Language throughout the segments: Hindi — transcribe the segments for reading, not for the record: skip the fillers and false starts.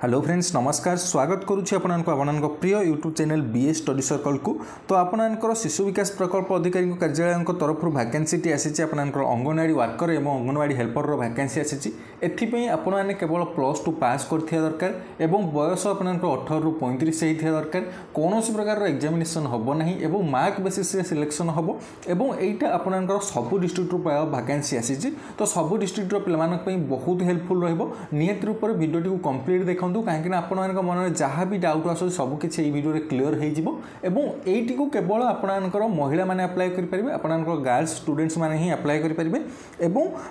हेलो फ्रेंड्स नमस्कार स्वागत करुच्ची आपन प्रिय YouTube channel BA study circle को। तो आपनकर शिशु विकास प्रकल्प अधिकारी कार्यालय तरफ वैकेंसी आसी अंगनवाड़ी वर्कर और अंगनवाड़ी हेल्पर वैकेंसी आसी। एथि आपने केवल +2 पास कर दरकार और बयस आप 18 ରୁ 35 होता दरकार। कौन प्रकार एग्जामिनेशन हम ना और मार्क बेसिस सिलेक्शन हम और यहाँ आपंकर सबू डिस्ट्रिक्ट वैकेंसी आसी। तो सबू डिस्ट्रिक्ट पे बहुत हेल्पफुल रही रूप में भिडियो को कंप्लीट देखो कहीं आपण मन में जहाँ भी डाउट आस सबकि भिडियो क्लीयर होती को केवल आपणकर महिला मैंने अप्लाई करेंगे आपणकर गर्ल्स स्टूडेंट्स मैंने ही अप्लाई करेंगे।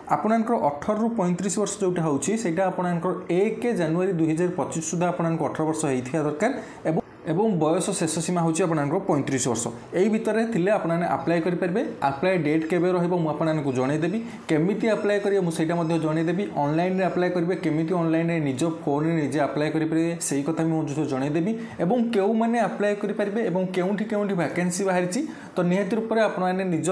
आपणकर 18 ରୁ 35 वर्ष जोटा होची सेटा आपणकर 1 जनवरी 2025 सुधा आपणकर 18 वर्ष होता दरकार एवं बयस शेष सीमा होची आपणकर 35 वर्ष। यही भितर थिले आपने अप्लाई करेंगे। अप्लाई डेट केबे रहिबो मु आपनकु जणैदेबी केमिति अप्लाई करिए मु सेटा मध्ये जणैदेबी। ऑनलाइन रे अप्लाई करेंगे केमिति ऑनलाइन रे निज फोन रे निजे अप्लाई करेंगे सेही कथा मु जणैदेबी एवं केउ माने अप्लाई करेंगे एवं केउठी केउठी वैकेंसी बाहरिची। तो निहाती रूप में आपने निज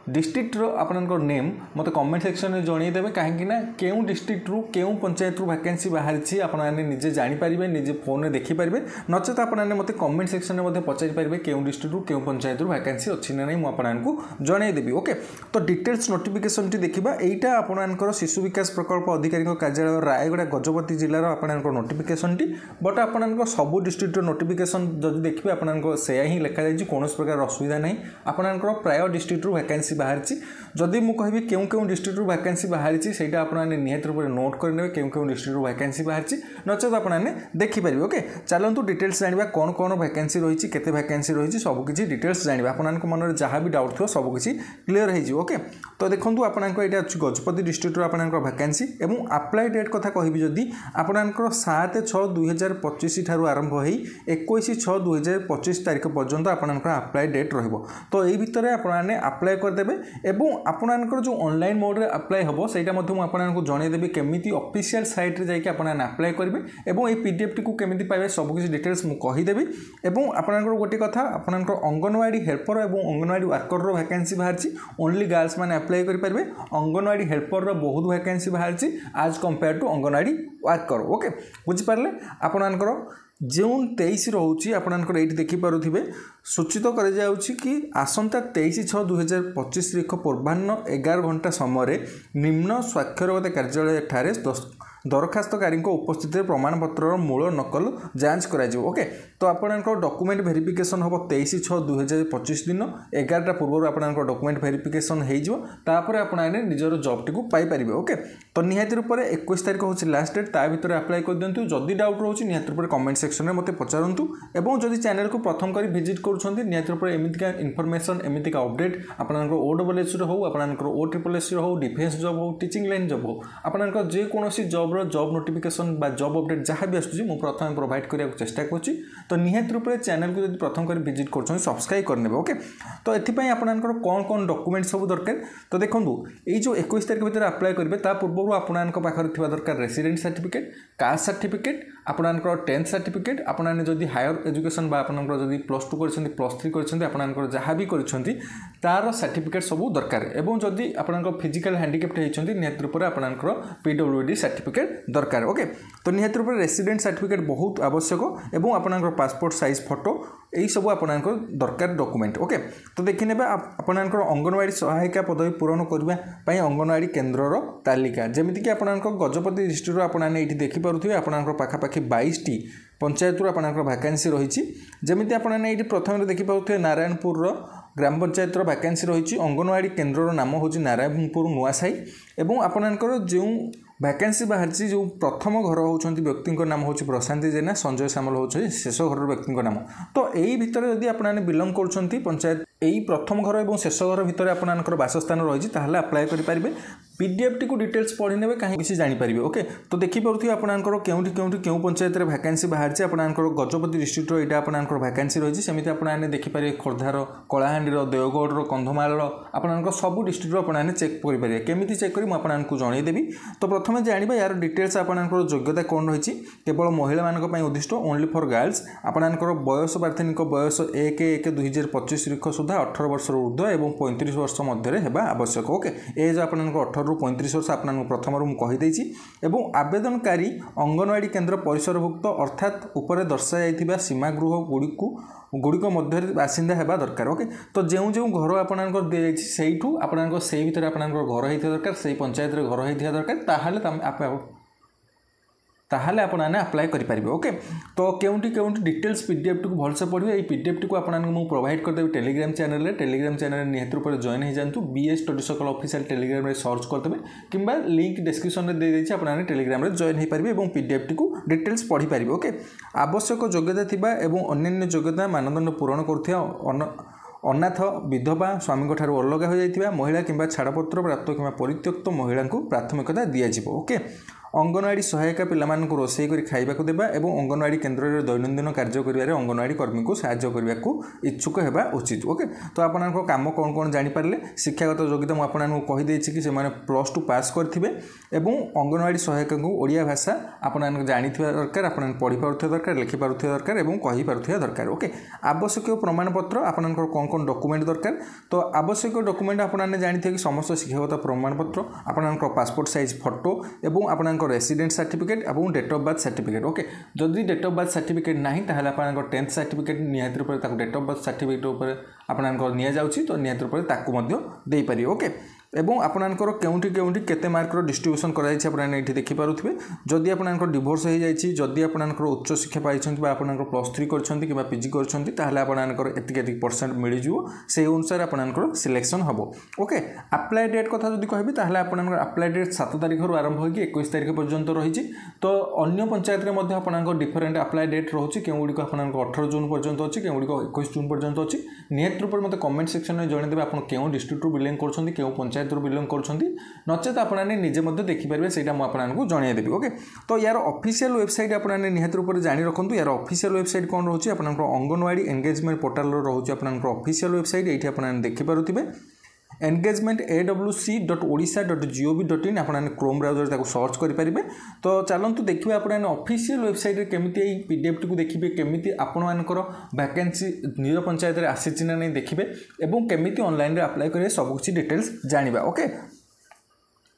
डिस्ट्रिक्ट आपनकर नेम मत कमेंट सेक्शन में जनईदेवे कहीं केउ डिस्ट्रिक्ट रु केउ पंचायत रु वैकेंसी बाहरी आपने निजे जानीपारे निजे फोन में देखिपारे नचेत आपने मत कमेंट सेक्शन में पचारि पारे केउ डिस्ट्रिक्ट रु केउ पंचायत रु वैकेंसी अच्छी ना नहीं मुझे जनईदेवी। ओके तो डिटेल्स नोटिफिकेशन टी देखा यहाँ आपनकर शिशु विकास प्रकल्प अधिकारी कार्यालय रायगड़ा गजपति जिलार आपनकर नोटिफिकेशन टी बट आपनकर सबू डिस्ट्रिक्ट नोटिफिकेशन जब देखिए आपनकर से ही लिखा जाए कौन प्रकार असुविधा नहीं। आपनकर प्राय डिस्ट्रिक्ट रु वैकेंसी बाहरी जदि मु कहि केउ केउ डिस्ट्रिक्ट रु वैकेंसी बाहरी सेटा आपने निहत रूप में नोट करने केउ केउ डिस्ट्रिक्ट रु वैकेंसी बाहरी नचेत आपने देखिपारे। ओके चलतु डिटेल्स जाना कौन कौन वैकेंसी रही केते वैकेंसी रही सबकि डिटेल्स जाना आपन मन में जहाँ भी डाउट थो सबकि क्लीयर हो। ओके तो देखो आपको यहाँ अच्छी गजपति डिस्ट्रिक्ट आपंकर वैकेंसी और अप्लाई डेट कथा कहि जदि आपंकर 7/6/2025 ठारू आरंभ हो 21/6/2025 तारीख पर्यंत आपंकर अप्लाई डेट रहिबो। तो यही भितर आपने अप्लाई करदेबे एवं आपंकर जो ऑनलाइन मोड रे अप्लाई हम सहीटा आपको जनईदेवी केमिति ऑफिशियल साइट रे जाइए आपने अप्लाई करेंगे और ये पीडीएफ टी को केमिति पाइबे सबकि डिटेल्स मुझे कहीदेवी। और आपंकर गोटे कथा आपंकर अंगनवाड़ी हेल्पर और अंगनवाड़ी वर्कर वैकेंसी बाहरी ओनली गर्ल्स मैंने अप्लाई करेंगे। अंगनवाड़ी हेल्पर बहुत वैकेंसी बाहरी आज compare to anganwadi worker. Okay बुझिपारे आपंकर जून 23 रोचे आपंकर ये देखिपे सूचित कि आसंता 23/6/2025 तारीख पूर्वाह्न 11 घंटा समय निम्न स्वाक्षरता कार्यालय ठारे दरखास्तकारी उपस्थित प्रमाणपत्र मूल नकल जांच करा। ओके तो आपंकर डॉक्यूमेंट वेरिफिकेशन हम 23/6/2025 दिन 11टा पूर्व आपंकर डॉक्यूमेंट वेरिफिकेशन होपर आपने निजर जॉब टी पाइपर। ओके तो निहाती रूप में 21 तारीख हूँ लास्ट डेट ता भर अप्लाई कर दिंतु। जदि डाउट रोचे निहाती रूप में कमेंट सेक्शन में मत पचारतु और जदि चैनल को प्रथम कर विजिट कर निहाती रूप में एमतीका इनफॉरमेशन एमतीका अपडेट आपंकर OSS हो आपंकर OSSS हो डिफेन्स जॉब हो टीचिंग लाइन जॉब हो आपंकर जेकोसी जॉब जॉब नोटिफिकेशन बा जॉब अपडेट जहाँ भी आसूँ मुझे प्रथम प्रोवाइड करने चेष्टा करुँची। तो निहाती रूप में चैनल को जब प्रथम कर विजिट कर सब्सक्राइब करने। ओके तो ये आपंकर कौन कौन डॉक्यूमेंट सब दरकार तो देखो ये जो 21 तारीख भर अप्लाई करेंगे ता पूर्व आपंकर पाखे दरकार रेसिडेंट सर्टिफिकेट कास्ट सर्टिफिकेट आपंकर 10th सर्टिफिकेट आपने जदि हायर एजुकेशन आपंकर जदि +2 कर +3 कर जहाँ भी कर तार सर्टिफिकेट सब दरकार एवं जदि आपंकर फिजिकल हैंडिकैप्ट होती निहाती रूप में आपंकर PWD सर्टिफिकेट दरकार। ओके तो निहाती रूप में रेसिडेंट सर्टिफिकेट बहुत आवश्यक एवं आपंकर पासपोर्ट साइज फोटो यही सब आपंकर दरकार डॉक्यूमेंट। ओके तो देखने आपंकर अंगनवाड़ी सहायिका पदवी पूरण करने अंगनवाड़ी केन्द्रर तालिका जमीक आपंकर गजपति डिस्ट्रिक्ट आपने ये देखिपे आपंकर पाखापाखि 22टी पंचायत आपंकर वैकेंसी रही जमी आपने ये प्रथम देखिपे नारायणपुर ग्राम पंचायत वैकेंसी रही अंगनवाड़ी केन्द्रर नाम हूँ नारायणपुर नुआसाई एवं आपंकर जो वैकेंसी बाहरी जो प्रथम घर होती व्यक्ति नाम हूँ प्रशांति जेना संजय सामल हूँ शेष घर व्यक्ति नाम। तो यही भितर जदि आपने बिलंग कर पंचायत यही प्रथम घर और शेष घर भितर आपंकर बासस्थान रही अप्लाई करेंगे। पीडीएफ टी को डिटेल्स पढ़ी ने कहीं किसी जानीपारे। ओके तो देखिपे आपंकर केउठी केउठी केउ पंचायत रे वैकेंसी बाहरी आपंकर गजपति डिस्ट्रिक्ट यहाँ आपंकर वैकेंसी रही सेमती आपने देखिपारे खोर्धार कलाहांडीर देवगढ़ कंधमाल आपंकर सबू डिस्ट्रिक्ट आपने चेक करेंगे केमी चेक कर आपको जनईदेवी। तो प्रथम जाना यार डिटेल्स आपंकर योग्यता कौन रही केवल महिला मानी उद्दिष्ट ओनली फॉर गर्ल्स आपंकर बयस प्रार्थनिक बयस 1/1/2025 तारीख सुधा 18 वर्ष ऊर्ध्व और 35 वर्ष मध्य आवश्यक। ओके एज आपंकर 18 ରୁ 35 वर्ष आपन प्रथम मु कहीदेछि एवं आवेदनकारी अंगनवाड़ी केन्द्र परिसरभुक्त अर्थात ऊपर दर्शा जाइथिबा सीमागृह गुड़िक मध्य बासिंदा हेबा दरकार ओके तो जो जो घर आपनकर दि जाइछि सेइठु आपनकर सेइ भितर आपनकर घर होइथिबा दरकार सेइ पंचायत रे घर होइथिबा दरकार ताहले आपण मैंने अप्लाई करेंगे ओके तो केउंटी केउंटी डिटेल्स पीडीएफ टी भलसे पढ़े ये पीडीएफ टी आपको प्रोवाइड करदेवी टेलीग्राम चैनल निहत रूप से जॉइन हो जातु BS study circle official Telegram रे सर्च करदेवे किंबा लिंक डिस्क्रिप्शन में दे देछि आपण टेलीग्राम रे जॉइन हो पारे और पीडीएफ टी डिटेल्स पढ़ी पारे ओके आवश्यक योग्यता थिबा एवं अन्य योग्यता मानदंड पूरण करुथिबा अनाथ विधवा स्वामी ठारू अलग हो जाइथिबा महिला किंबा छाड़पत्र प्राप्त किंबा परित्यक्त महिला को प्राथमिकता दियाजिबो ओके अंगनवाड़ी सहायिका पिलामानकु रोषेई करी खाइबाकु देबा एवं अंगनवाड़ी केन्द्र रे दैनंदिन कार्य करिवारे अंगनवाड़ी कर्मी को सहाय्य करबाकू इच्छुक हेबा उचित ओके तो आपनको काम कौन कौन जानि पारले शिक्षागत योग्यता मु आपनको कहि देछि कि से माने +2 पास करथिबे एवं अंगनवाड़ी सहायिका को ओडिया भाषा आपनको जानिथिबा दरकार आपन पढि पारुथिबा दरकार लिखि पारुथिबा दरकार एवं कहि पारुथिबा दरकार ओके आवश्यक प्रमाण पत्र आपनको कौन डॉक्यूमेंट दरकार तो आवश्यक डॉक्यूमेंट आपन जानिथे कि समस्त शिक्षागत प्रमाण पत्र आपनको पासपोर्ट साइज फोटो एवं आपन रेसिडेंट सर्टिफिकेट और date of birth certificate okay जदि डेट ऑफ बर्थ सर्टिफिकेट नहीं ताहले आपन 10th सर्टिफिकेट निहात रूप से डेट ऑफ बर्थ सर्टिफिकेट ऊपर आपन निया जाउछि तो निहात रूप से ताकू मध्य देई पारि ओके एवं आपनकर केउंठी केउंठी केते मार्कर डिस्ट्रीब्यूशन करा जायछि आपन एठी देखि पारुथिबे जदि आपनकर डिवोर्स हो जायछि जदि आपनकर उच्च शिक्षा पाइछन्ति बा आपनकर +3 करछन्ति किबा पीजी करछन्ति ताहले आपनकर एतिक % मिलि जिवो से अनुसार आपनकर सिलेक्शन हबो ओके अप्लाई डेट कथा जदि कहबी ताहले आपनकर अप्लाई डेट 7 तारिख रु आरंभ होई 21 तारिख पर्यंत रहिछि तो अन्य पंचायत रे मध्ये आपनकर डिफरेंट अप्लाई डेट रहउछि केउडी को आपनकर 18 जून पर्यंत अछि केउडी को 21 जून पर्यंत अछि नियत रूप मते कमेंट सेक्शन में जणे देबे आपन केउ डिस्ट्रिक्ट रु बिलोंग करछन्ति केउ पंचायत बिलोंग करछन्ति नचेत आपने निजे मध्य देखि पारबे सेटा मु आपनको जणाइ देबी ओके तो यार ऑफिशियल वेबसाइट आपने निहत रूप से जानि रखंतु यार ऑफिशियल वेबसाइट कोन रहउछि आपनको अंगनवाड़ी एंगेजमेंट पोर्टल रो रहउछि आपनको ऑफिशियल वेबसाइट एठी आपने देखि पारुथिबे engagement.awc.odisha.gov.in आपने क्रोम ब्राउजर ताको सर्च करि परिबे तो चलंतु देखिबे आपने ऑफिशियल वेबसाइट रे केमिति ए पीडीएफ टी को देखिबे केमिति आपन मानकर वैकेंसी निज पंचायत रे आसीछि ना नै देखिबे एवं केमिति ऑनलाइन रे अप्लाई करे सब कुछ डिटेल्स जानिबा ओके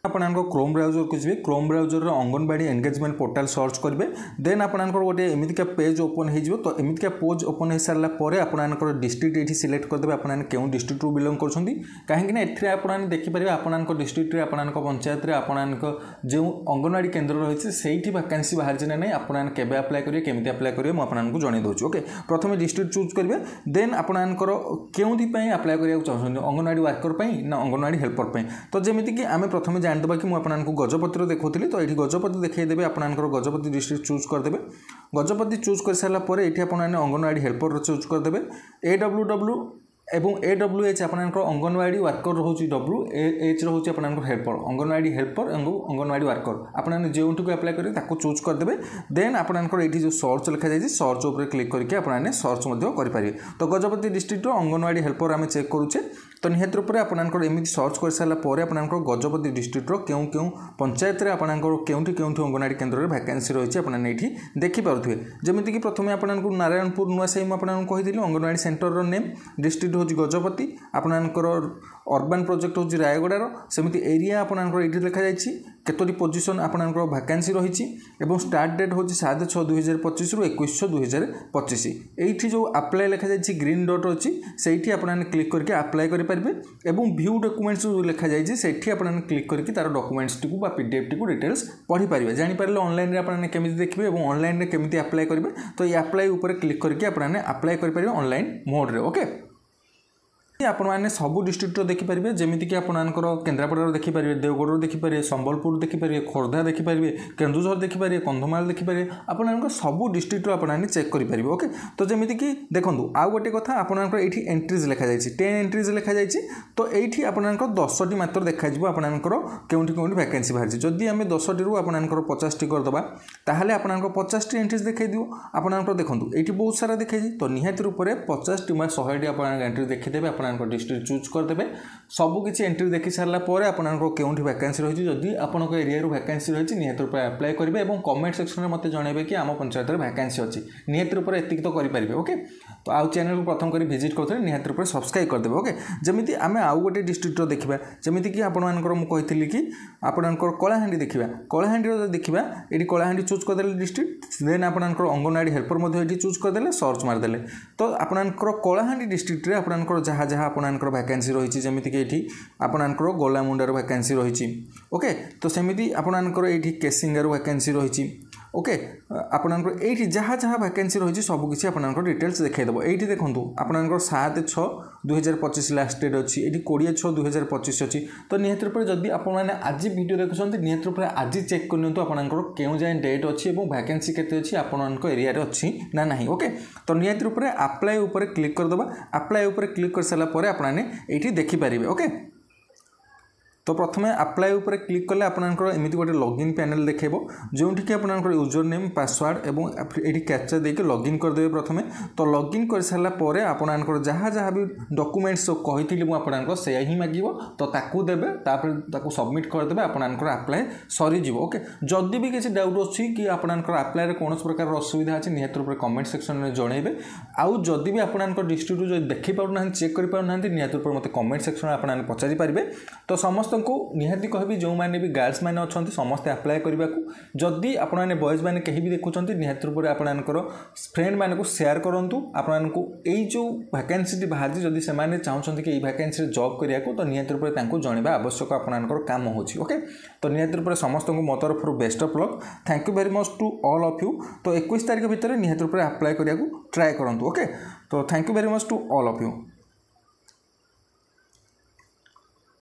आपनको क्रोम ब्राउजर को जी Chrome browser anganwadi engagement portal search करेंगे देन आपको गोटे एमतिका पेज ओपन हो तो एमतिका पेज ओपन हो सारा पर आपंकर डिस्ट्रिक्ट ये सिलेक्ट करदे आपने क्यों डिस्ट्रिक्ट बिलोंग कर कहीं आपने देखिपारे आपंक डिस्ट्रिक्ट आपंक पंचायत में आपंक जो अंगनवाड़ी केन्द्र रही से वैकेंसी बाहर ना नहीं आपने केवे अप्लाई करेंगे केमी अप्लाई करेंगे मुझे आपको जन दूसरी ओके प्रथम डिस्ट्रिक्ट चूज करेंगे देन आपंकर क्यों अप्लाई करा चाहते अंगनवाड़ी वर्कर ना अंगनवाड़ी हेल्पर तो जमीक आम प्रथम जानदेबा कि मुझे गजपति देखुली तो ये गजपति देखईदेवे आपंकर गजपति डिस्ट्रिक्ट चूज करदे गजपति चूज कर सारापर ये अंगनवाड़ी हेल्पर चूज करदे AWW एवं AWH आपंकर अंगनवाड़ी वर्कर रोचे WH रोचे आपंकर helper anganwadi helper anganwadi worker आपने जो अप्लाई करेंगे ताको चूज करदे देन आपंकर ये जो सर्च लिखा जाए सर्च उपर क्लिक करके आपने सर्च करेंगे तो गजपति डिस्ट्रिक्ट अंगनवाड़ी हेल्पर आम चेक करुचे तो निहत रूप से आपंकर एमती सर्च कर सारापर आपंकर गजपति डिस्ट्रिक्टर क्यों क्यों पंचायत में आपंकर केउठी केउठी अंगनवाड़ी केन्द्र में वैकेंसी रही है आपने ये देखिपे जमीक प्रथम आपको नारायणपुर नुआसाही मुझे कही अंगनवाड़ी सेंटर नेम डिस्ट्रिक्ट हूँ गजपति आपंकर अर्बान प्रोजेक्ट हूँ रायगड़ार सेमती एरिया आपंकर ये लिखा जाए केतोटी पोजिशन आपंकर वैकेंसी रही स्टार्ट डेट हूँ 7/6/2025 रु 21/6/2025 ये जो अप्लाई लिखा जाए ग्रीन डॉट अच्छी से आपने क्लिक करके अप्लाई करेंगे एवं व्यू डॉक्यूमेंट्स जो लिखा जाए सेठी आपने क्लिक करके तार डॉक्यूमेंट्स टी को पीडीएफ टी को डिटेल्स पढ़ी पारे जानीपारे ऑनलाइन आपने केमी देखिए और ऑनलाइन में केमी अप्लाई करेंगे तो ये अप्लाई उपर क्लिक करके आपने अप्लाई करेंगे ऑनलाइन मोड रे ओके आपने सब डिस्ट्रिक्ट देखिपारे जमीक आपंकर केन्द्रापड़ा देखिपारे देवगढ़ देखिपारे संबलपुर देखिपारे खोर्धा देखिपारे केन्दुझर देखिपारे कंधमाल देखिपारे आपंकर सब डिस्ट्रिक्ट आपने चेक करेंगे ओके तो जमीक देखो आउ गोटे कथा आपंकर ये एंट्रीज लिखा जाए 10 एंट्रीज लिखा जाए तो ये आपंकर 10टी मात्र देखा आपंकर केउठी केउठी वैकेंसी बाहर जदि आम 10टी रु आपंकर 50टी करदे ताहले आपंकर 50टी एंट्रीज देखा आपंकर देखो ये बहुत सारा देखा तो निहाती रूप से 50टी 100टी आप एंट्री देखीदेवे आप आपन डिस्ट्रिक्ट चूज करदेबे सबकिछि एंट्री देखि सारला परे आपनको केउंठी वैकेंसी रही जदि आपनको एरिया रो वैकेंसी रही निहत रूप अप्लाई करेंगे और कमेंट सेक्शन में मत जनइबे कि आम पंचायत में वैकेंसी अच्छी निहत रूप एति तो करेंगे ओके। तो आउ चैनल को प्रथम कर विजिट करते निहत रूप सब्सक्राइब करदेवे ओके। जमी आम आउ गोटे डिस्ट्रिक्ट देखा जमीती कि आपंकर मुझे कि आपंकर कलाहांडी देखा कलाहांडी देखा ये कलाहांडी चूज करदे डिस्ट्रिक्ट देन आपंकर अंगनवाड़ी हेल्पर ये चूज करदे सर्च मारदे तो आपंकर कलाहांडी डिस्ट्रिक्ट में आपंकर जहाँ जहाँ आपंकर वैकेंसी रही जमीती कि ये आपंकर गोलामुंडार वैकेंसी रही ओके। तो सेमती आपंकर ये केसिंगार वैकेंसी रही ओके आपंकर ये जहाँ जहाँ वैकेंसी रही सबकिछि आपंकर डिटेल्स देखा ये देखूँ आपंकर 7/6/2025 लास्ट डेट अच्छी ये 20/6/2025 अच्छी। तो निहत रूप जदि आपने आज वीडियो देखुं निहत रूप आज चेक करनी आपंकर क्यों जाए डेट अच्छी और वैकेंसी केते अच्छी आपन एरिया अच्छी ना नहीं ओके। तो निहत रूप अप्लाई उपर क्लिक करदे अप्लाई उपर क्लिक कर सारापर आपने ये देखिपारे ओके। तो प्रथम अप्लाई उपर क्लिक कले आपंकर एमती गोटे लॉगिन पैनल देखो जो कि आपंकर यूजर नेम पासवर्ड और ये कैप्चा देके लॉगिन करदे प्रथम। तो लॉगिन कर सारापर आपंकर जहाँ जहाँ भी डॉक्यूमेंट्स कही मुझे से ही मांगो तो ताकू देबे तापर सबमिट करदे आपंकर अप्लाई सरीज ओके। जदि भी किसी डाउट अच्छी कि आपंकर अप्लाई कौन प्रकार असुविधा अच्छी निहत रूप कमेंट सेक्शन में जनइबे आउ जदि भी आपंकर डिस्ट्रिक्ट जो देखी पाना चेक कर पाना निहत रूप मत कमेंट सेक्शन में आप पचारि पारे। तो समस्त को निहाती कहबी जो मैंने भी गर्ल्स मैंने अच्छा समस्ते अप्लाई करने को जदि आपने बॉयज मैंने कहीं भी देखुं निहाती रूप आपंकर फ्रेंड मान को शेयर करूँ आपको यही जो वैकेंसी बाहर जदि से चाहते कि वैकेंसी जॉब करने को तो निहाती रूप जनवा आवश्यक आपंकर काम होची ओके। तो निहाती रूप समस्त को मो तरफ best of luck thank you very much to all of you. तो 21 तारीख भितर निहाती रूप अप्लाई करने को ट्राए करूँ ओके। तो thank you very much to all of you.